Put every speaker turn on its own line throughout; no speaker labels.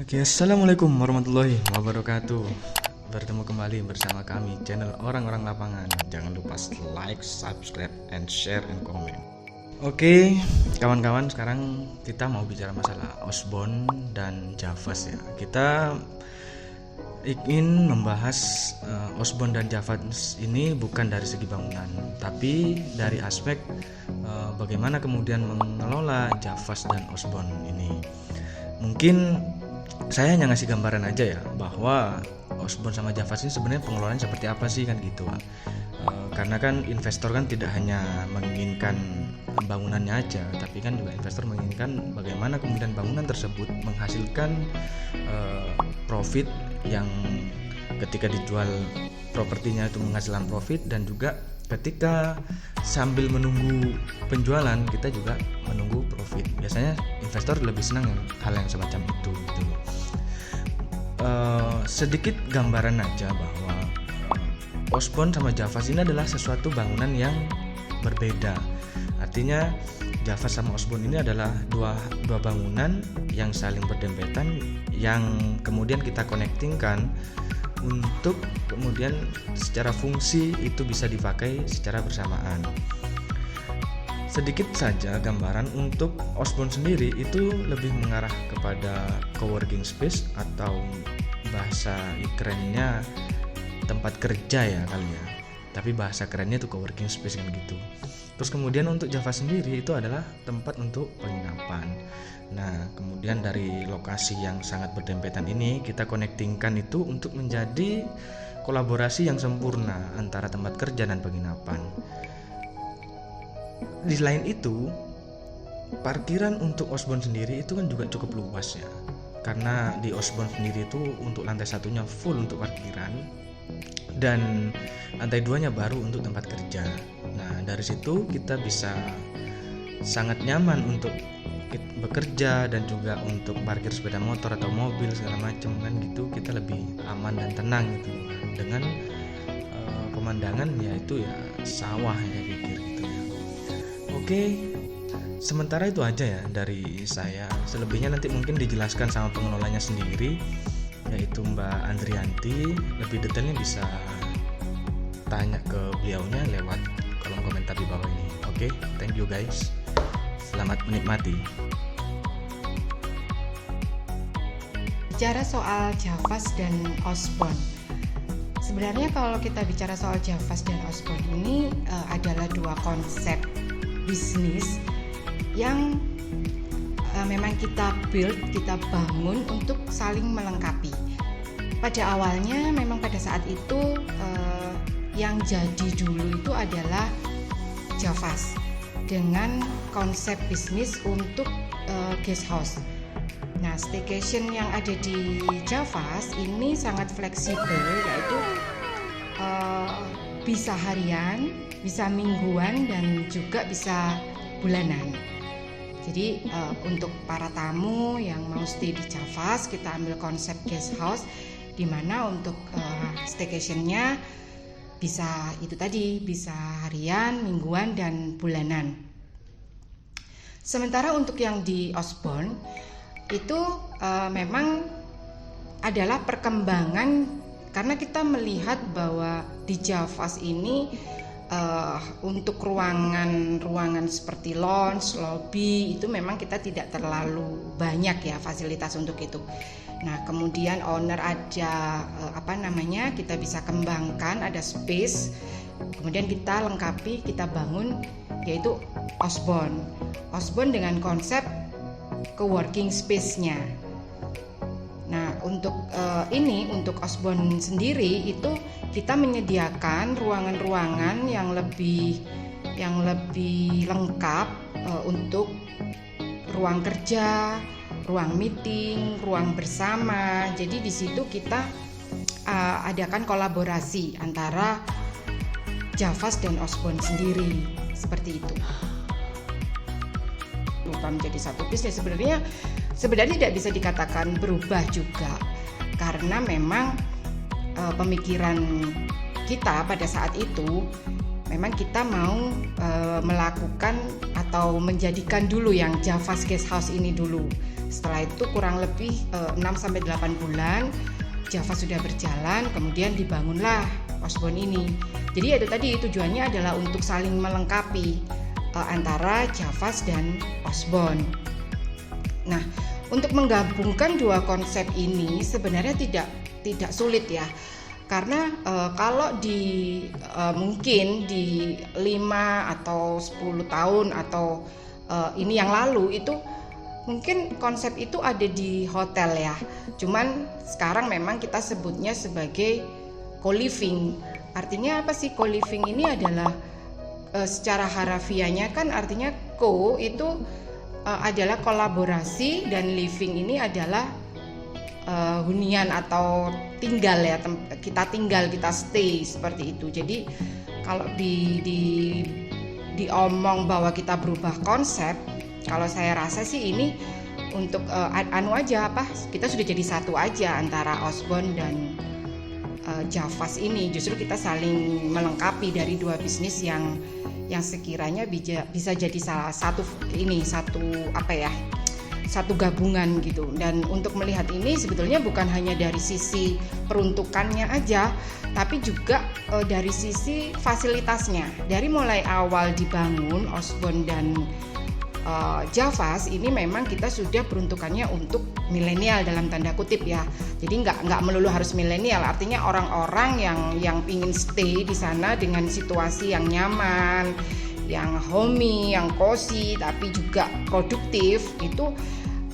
Oke, assalamualaikum warahmatullahi wabarakatuh. Bertemu kembali bersama kami, channel orang-orang lapangan. Jangan lupa like, subscribe, and share, and comment. Oke, kawan-kawan, sekarang kita mau bicara masalah Osborne dan Javas ya. Kita ingin membahas Osborne dan Javas ini bukan dari segi bangunan, tapi dari aspek bagaimana kemudian mengelola Javas dan Osborne ini. Mungkin saya hanya ngasih gambaran aja ya, bahwa Osborne sama Javas ini sebenarnya pengelolaannya seperti apa sih kan gitu. Karena kan investor kan tidak hanya menginginkan bangunannya aja, tapi kan juga investor menginginkan bagaimana kemudian bangunan tersebut menghasilkan profit yang ketika dijual propertinya itu menghasilkan profit, dan juga ketika sambil menunggu penjualan kita juga menunggu profit. Biasanya investor lebih senang hal yang semacam itu gitu. Sedikit gambaran aja bahwa Osborne sama Javas ini adalah sesuatu bangunan yang berbeda. Artinya Javas sama Osborne ini adalah dua bangunan yang saling berdempetan, yang kemudian kita connectingkan untuk kemudian secara fungsi itu bisa dipakai secara bersamaan. Sedikit saja gambaran untuk Osborne sendiri itu lebih mengarah kepada coworking space, atau bahasa kerennya tempat kerja ya kali ya, tapi bahasa kerennya itu coworking space kan gitu. Terus kemudian untuk Javas sendiri itu adalah tempat untuk penginapan. Nah, kemudian dari lokasi yang sangat berdempetan ini kita connectingkan itu untuk menjadi kolaborasi yang sempurna antara tempat kerja dan penginapan. Di selain itu, parkiran untuk Osborne sendiri itu kan juga cukup luas ya. Karena di Osborne sendiri itu untuk lantai satunya full untuk parkiran, dan lantai 2-nya baru untuk tempat kerja. Nah, dari situ kita bisa sangat nyaman untuk bekerja dan juga untuk parkir sepeda motor atau mobil segala macam kan gitu. Kita lebih aman dan tenang gitu dengan pemandangan yaitu ya sawah ya pikir gitu ya. Oke, sementara itu aja ya dari saya. Selebihnya nanti mungkin dijelaskan sama pengelolanya sendiri, yaitu Mbak Andrianti. Lebih detailnya bisa tanya ke beliaunya lewat kolom komentar di bawah ini. Oke, thank you guys. Selamat menikmati.
Bicara soal Javas dan Osborne, sebenarnya kalau kita bicara soal Javas dan Osborne ini adalah dua konsep bisnis yang memang kita build, kita bangun untuk saling melengkapi. Pada awalnya memang pada saat itu yang jadi dulu itu adalah Javas dengan konsep bisnis untuk guest house. Nah, staycation yang ada di Javas ini sangat fleksibel, yaitu bisa harian, bisa mingguan, dan juga bisa bulanan. Jadi untuk para tamu yang mau stay di Javas, kita ambil konsep guest house, di mana untuk staycationnya bisa itu tadi, bisa harian, mingguan, dan bulanan. Sementara untuk yang di Osborne itu memang adalah perkembangan, karena kita melihat bahwa di Javas ini untuk ruangan seperti lounge, lobby itu memang kita tidak terlalu banyak ya fasilitas untuk itu. Nah, kemudian owner ada kita bisa kembangkan, ada space, kemudian kita lengkapi, kita bangun, yaitu Osborne dengan konsep coworking space-nya. Nah, untuk untuk Osborne sendiri itu kita menyediakan ruangan-ruangan yang lebih lengkap untuk ruang kerja, ruang meeting, ruang bersama. Jadi di situ kita adakan kolaborasi antara Javas dan Osborne sendiri, seperti itu. Bukan menjadi satu bisnis, sebenarnya tidak bisa dikatakan berubah juga, karena memang pemikiran kita pada saat itu memang kita mau melakukan atau menjadikan dulu yang Javas Guest House ini dulu. Setelah itu kurang lebih 6-8 bulan Javas sudah berjalan, kemudian dibangunlah Osborne ini. Jadi itu tadi tujuannya adalah untuk saling melengkapi antara Javas dan Osborne. Nah, untuk menggabungkan dua konsep ini sebenarnya tidak sulit ya. Karena kalau mungkin di 5 atau 10 tahun atau ini yang lalu itu mungkin konsep itu ada di hotel ya. Cuman sekarang memang kita sebutnya sebagai co-living. Artinya apa sih co-living ini adalah secara harafiahnya kan artinya co itu adalah kolaborasi dan living ini adalah hunian atau tinggal ya, kita tinggal, kita stay seperti itu. Jadi kalau diomong bahwa kita berubah konsep, kalau saya rasa sih ini untuk kita sudah jadi satu aja antara Osborne dan Javas ini. Justru kita saling melengkapi dari dua bisnis yang sekiranya bisa jadi satu gabungan gitu. Dan untuk melihat ini sebetulnya bukan hanya dari sisi peruntukannya aja, tapi juga dari sisi fasilitasnya. Dari mulai awal dibangun Osborne dan Javas ini memang kita sudah peruntukannya untuk milenial dalam tanda kutip ya. Jadi nggak melulu harus milenial, artinya orang-orang yang ingin stay di sana dengan situasi yang nyaman, yang homey, yang cozy, tapi juga produktif. Itu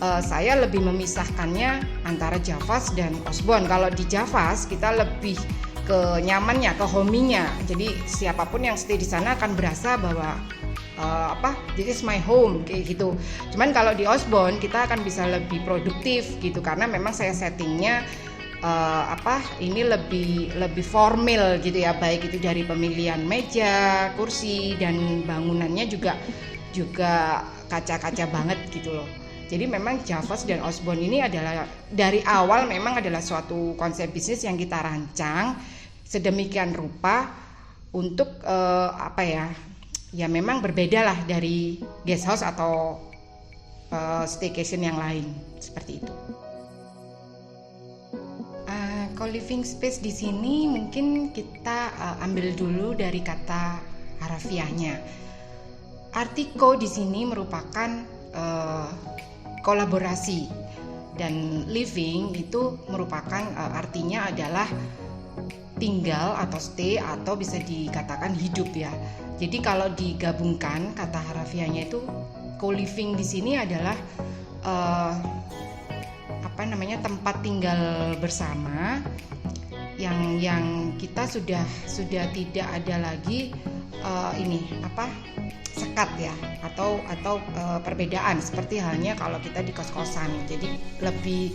saya lebih memisahkannya antara Javas dan Osborne. Kalau di Javas kita lebih ke nyamannya, ke homey-nya. Jadi siapapun yang stay di sana akan berasa bahwa this is my home kayak gitu. Cuman kalau di Osborne kita akan bisa lebih produktif gitu, karena memang saya settingnya ini lebih formal gitu ya, baik itu dari pemilihan meja, kursi, dan bangunannya juga kaca-kaca banget gitu loh. Jadi memang Javas dan Osborne ini adalah dari awal memang adalah suatu konsep bisnis yang kita rancang sedemikian rupa untuk ya memang berbeda lah dari guest house atau staycation yang lain seperti itu. Co-living space di sini mungkin kita ambil dulu dari kata harafiahnya. Arti co di sini merupakan kolaborasi, dan living itu merupakan artinya adalah tinggal atau stay atau bisa dikatakan hidup ya. Jadi kalau digabungkan kata harafiahnya itu co-living di sini adalah tempat tinggal bersama yang kita sudah tidak ada lagi sekat ya atau perbedaan seperti halnya kalau kita di kos-kosan. Jadi lebih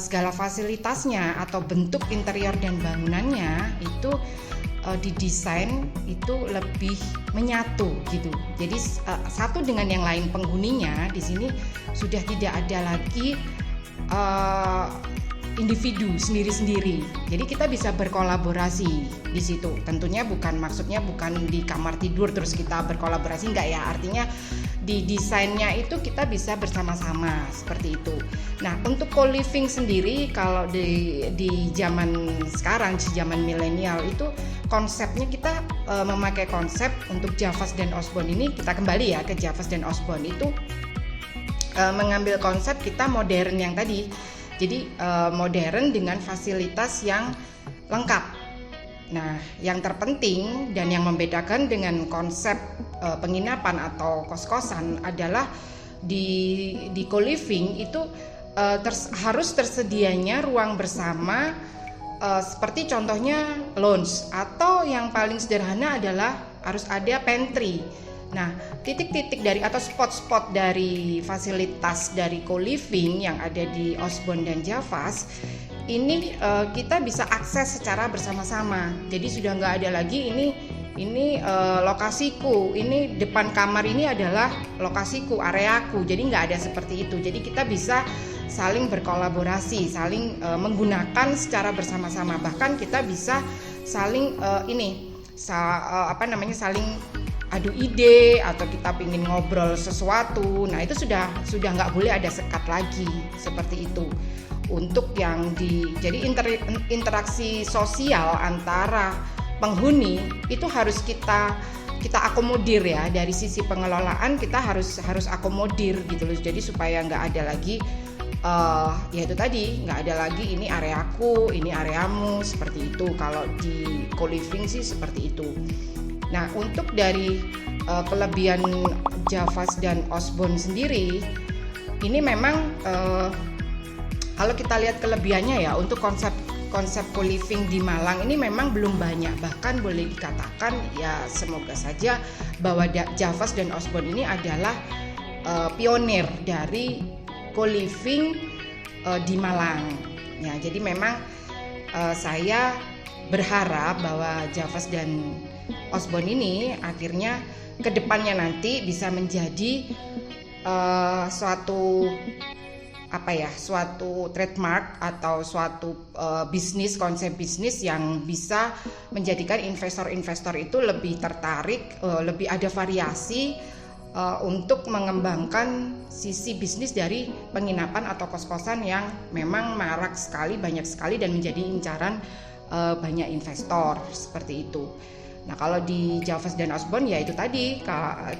segala fasilitasnya atau bentuk interior dan bangunannya itu didesain itu lebih menyatu gitu. Jadi satu dengan yang lain penghuninya di sini sudah tidak ada lagi individu sendiri-sendiri. Jadi kita bisa berkolaborasi di situ. Tentunya maksudnya bukan di kamar tidur terus kita berkolaborasi, enggak ya. Artinya di desainnya itu kita bisa bersama-sama seperti itu. Nah, untuk co-living sendiri kalau di zaman sekarang, di zaman milenial itu konsepnya kita memakai konsep untuk Javas dan Osborne ini, kita kembali ya ke Javas dan Osborne itu mengambil konsep kita modern yang tadi. Jadi modern dengan fasilitas yang lengkap. Nah, yang terpenting dan yang membedakan dengan konsep penginapan atau kos-kosan adalah di co-living itu harus tersedianya ruang bersama, seperti contohnya lounge, atau yang paling sederhana adalah harus ada pantry. Nah, titik-titik dari atau spot-spot dari fasilitas dari co-living yang ada di Osborne dan Javas ini kita bisa akses secara bersama-sama. Jadi sudah nggak ada lagi ini lokasiku, ini depan kamar ini adalah lokasiku, areaku. Jadi nggak ada seperti itu. Jadi kita bisa saling berkolaborasi, saling menggunakan secara bersama-sama. Bahkan kita bisa saling saling adu ide atau kita pingin ngobrol sesuatu, nah itu sudah nggak boleh ada sekat lagi seperti itu. Untuk yang jadi interaksi sosial antara penghuni itu harus kita akomodir ya, dari sisi pengelolaan kita harus akomodir gitu loh. Jadi supaya nggak ada lagi ya itu tadi, nggak ada lagi ini areaku, ini areamu, seperti itu. Kalau di co-living sih seperti itu. Nah, untuk dari kelebihan Javas dan Osborn sendiri, ini memang kalau kita lihat kelebihannya ya, untuk konsep co-living di Malang ini memang belum banyak. Bahkan boleh dikatakan ya, semoga saja bahwa Javas dan Osborn ini adalah pionir dari co-living di Malang. Ya, jadi memang saya berharap bahwa Javas dan Osborn ini akhirnya kedepannya nanti bisa menjadi suatu trademark atau suatu konsep bisnis yang bisa menjadikan investor-investor itu lebih tertarik, lebih ada variasi untuk mengembangkan sisi bisnis dari penginapan atau kos-kosan yang memang marak sekali, banyak sekali, dan menjadi incaran banyak investor seperti itu. Nah, kalau di Javas dan Osborn ya itu tadi,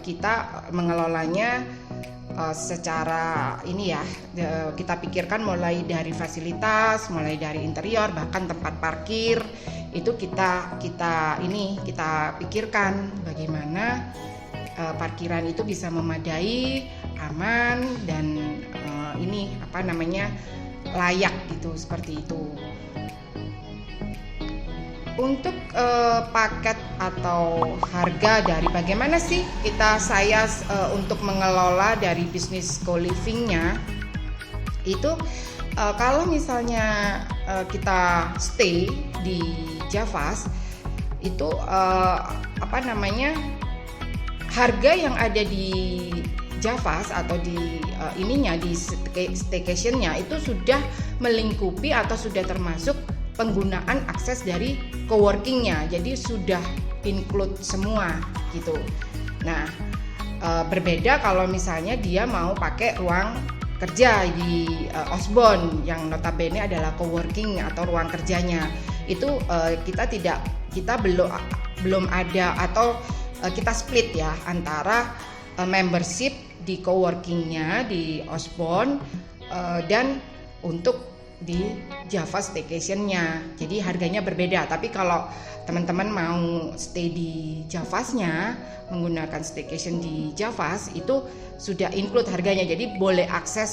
kita mengelolanya secara ini ya, kita pikirkan mulai dari fasilitas, mulai dari interior, bahkan tempat parkir itu kita pikirkan bagaimana parkiran itu bisa memadai, aman, dan layak gitu, seperti itu. Untuk paket atau harga dari bagaimana sih saya untuk mengelola dari bisnis co-livingnya itu, kalau misalnya kita stay di Javas itu harga yang ada di Javas atau di di staycationnya itu sudah melingkupi atau sudah termasuk penggunaan akses dari coworkingnya, jadi sudah include semua gitu. Nah, berbeda kalau misalnya dia mau pakai ruang kerja di Osborn yang notabene adalah coworking atau ruang kerjanya, itu kita belum ada, atau kita split ya antara membership di coworkingnya di Osborn dan untuk di Javas staycationnya. Jadi harganya berbeda. Tapi kalau teman-teman mau stay di Javasnya, menggunakan staycation di Javas, itu sudah include harganya. Jadi boleh akses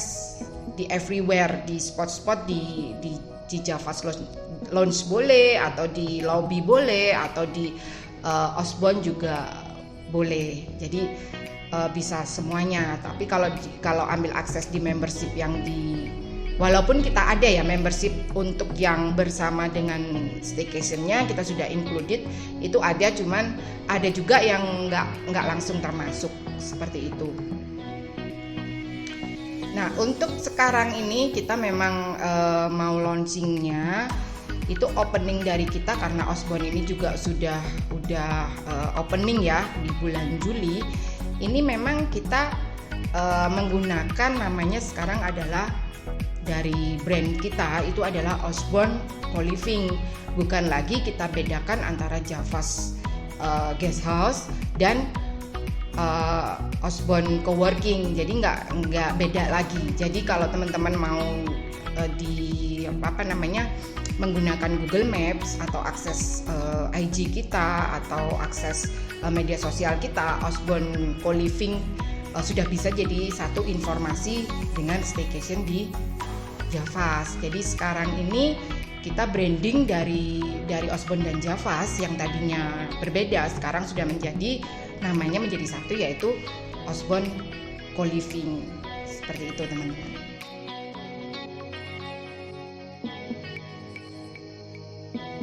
di everywhere, di spot-spot di Javas Lounge boleh, atau di lobby boleh, atau di Osborn juga boleh. Jadi bisa semuanya. Tapi kalau ambil akses di membership yang walaupun kita ada ya membership untuk yang bersama dengan staycationnya, kita sudah included, itu ada, cuman ada juga yang nggak langsung termasuk seperti itu. Nah, untuk sekarang ini kita memang mau launchingnya itu opening dari kita, karena Osborn ini juga sudah opening ya di bulan Juli. Ini memang kita menggunakan namanya sekarang adalah, dari brand kita itu adalah Osborn Co-living. Bukan lagi kita bedakan antara Javas Guest House dan Osborn Coworking. Jadi nggak beda lagi. Jadi kalau teman-teman mau menggunakan Google Maps atau akses IG kita atau akses media sosial kita, Osborn Co-living sudah bisa jadi satu informasi dengan staycation di Javas. Jadi sekarang ini kita branding dari Osborn dan Javas yang tadinya berbeda, sekarang sudah namanya menjadi satu, yaitu Osborn Co-living. Seperti itu, teman-teman.